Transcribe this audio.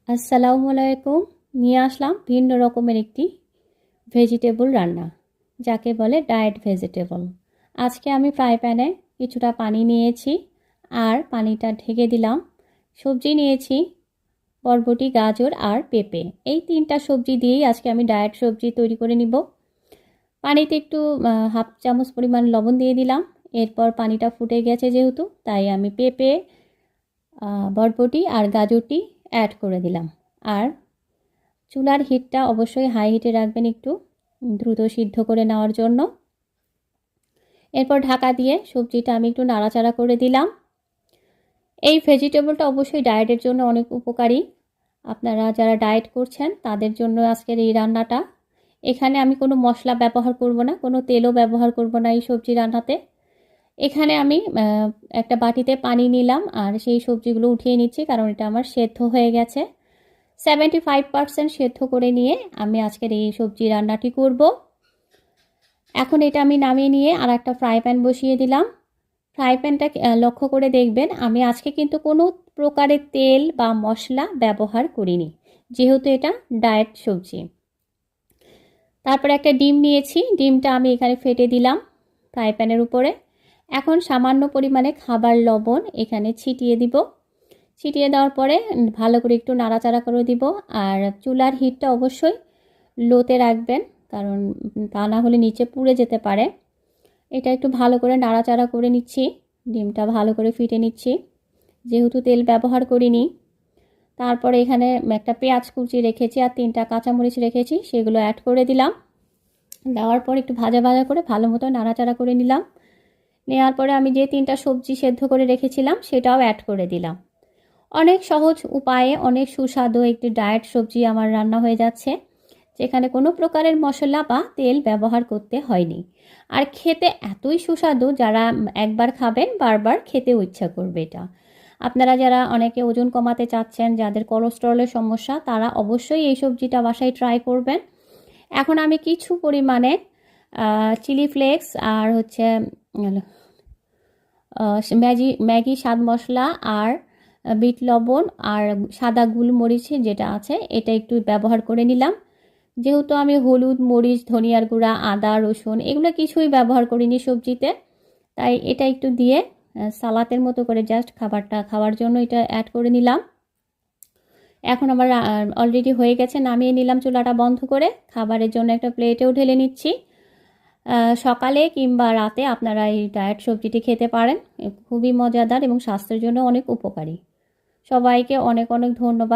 আসসালামু আলাইকুম। নিয়ে আসলাম ভিন্ন রকমের একটি ভেজিটেবল রান্না, যাকে বলে ডায়েট ভেজিটেবল। আজকে আমি ফ্রাই প্যানে কিছুটা পানি নিয়েছি আর পানিটা ঢেকে দিলাম। সবজি নিয়েছি বরবটি, গাজর আর পেঁপে। এই তিনটা সবজি দিয়েই আজকে আমি ডায়েট সবজি তৈরি করে নিব। পানিতে একটু হাফ চামচ পরিমাণ লবণ দিয়ে দিলাম। এরপর পানিটা ফুটে গেছে যেহেতু, তাই আমি পেঁপে, বরবটি আর গাজরটি অ্যাড করে দিলাম। আর চুলার হিটটা অবশ্যই হাই হিটে রাখবেন একটু দ্রুত সিদ্ধ করে নেওয়ার জন্য। এরপর ঢাকা দিয়ে সবজিটা আমি একটু নাড়াচাড়া করে দিলাম। এই ভেজিটেবলটা অবশ্যই ডায়েটের জন্য অনেক উপকারী। আপনারা যারা ডায়েট করছেন তাদের জন্য আজকের এই রান্নাটা। এখানে আমি কোনো মশলা ব্যবহার করব না, কোনো তেলও ব্যবহার করব না এই সবজি রান্নাতে। এখানে আমি একটা বাটিতে পানি নিলাম আর সেই সবজিগুলো উঠিয়ে নিচ্ছি, কারণ এটা আমার সেদ্ধ হয়ে গেছে। 75% সেদ্ধ করে নিয়ে আমি আজকের এই সবজি রান্নাটি করব। এখন এটা আমি নামিয়ে নিয়ে আর একটা ফ্রাই প্যান বসিয়ে দিলাম। ফ্রাই প্যানটা লক্ষ্য করে দেখবেন, আমি আজকে কিন্তু কোনো প্রকারের তেল বা মশলা ব্যবহার করিনি, যেহেতু এটা ডায়েট সবজি। তারপরে একটা ডিম নিয়েছি, ডিমটা আমি এখানে ফেটে দিলাম ফ্রাই প্যানের উপরে। এখন সামান্য পরিমাণে খাবার লবণ এখানে ছিটিয়ে দিব। ছিটিয়ে দেওয়ার পরে ভালো করে একটু নাড়াচাড়া করে দিব। আর চুলার হিটটা অবশ্যই লোতে রাখবেন, কারণ তা না হলে নিচে পুড়ে যেতে পারে। এটা একটু ভালো করে নাড়াচাড়া করে নিচ্ছি, ডিমটা ভালো করে ফিটে নিচ্ছি, যেহেতু তেল ব্যবহার করিনি। তারপরে এখানে একটা পেঁয়াজ কুচি রেখেছি আর 3টা কাঁচামরিচ রেখেছি, সেগুলো অ্যাড করে দিলাম। দেওয়ার পর একটু ভাজা ভাজা করে ভালো মতো নাড়াচাড়া করে নিলাম। নেওয়ার পরে আমি যে 3টা সবজি সেদ্ধ করে রেখেছিলাম সেটাও অ্যাড করে দিলাম। অনেক সহজ উপায়ে অনেক সুস্বাদু একটি ডায়েট সবজি আমার রান্না হয়ে যাচ্ছে, যেখানে কোনো প্রকারের মশলা বা তেল ব্যবহার করতে হয়নি। আর খেতে এতই সুস্বাদু, যারা একবার খাবেন বারবার খেতেও ইচ্ছা করবে এটা। আপনারা যারা অনেকে ওজন কমাতে চাচ্ছেন, যাদের কোলেস্টেরলের সমস্যা, তারা অবশ্যই এই সবজিটা বাসায় ট্রাই করবেন। এখন আমি কিছু পরিমাণে চিলি ফ্লেক্স আর হচ্ছে ম্যাগি স্বাদ মশলা আর বিট লবণ আর সাদা গোলমরিচ যেটা আছে এটা একটু ব্যবহার করে নিলাম। যেহেতু আমি হলুদ, মরিচ, ধনিয়ার গুঁড়া, আদা, রসুন এগুলো কিছুই ব্যবহার করিনি সবজিতে, তাই এটা একটু দিয়ে সালাতের মতো করে জাস্ট খাবারটা খাওয়ার জন্য এটা অ্যাড করে নিলাম। এখন আমার অলরেডি হয়ে গেছে, নামিয়ে নিলাম চুলাটা বন্ধ করে। খাবারের জন্য একটা প্লেটেও ঢেলে নিচ্ছি। সকালে কিংবা রাতে আপনারা এই ডায়েট সবজিটি খেতে পারেন। খুবই মজাদার এবং স্বাস্থ্যের জন্য অনেক উপকারী। সবাইকে অনেক অনেক ধন্যবাদ।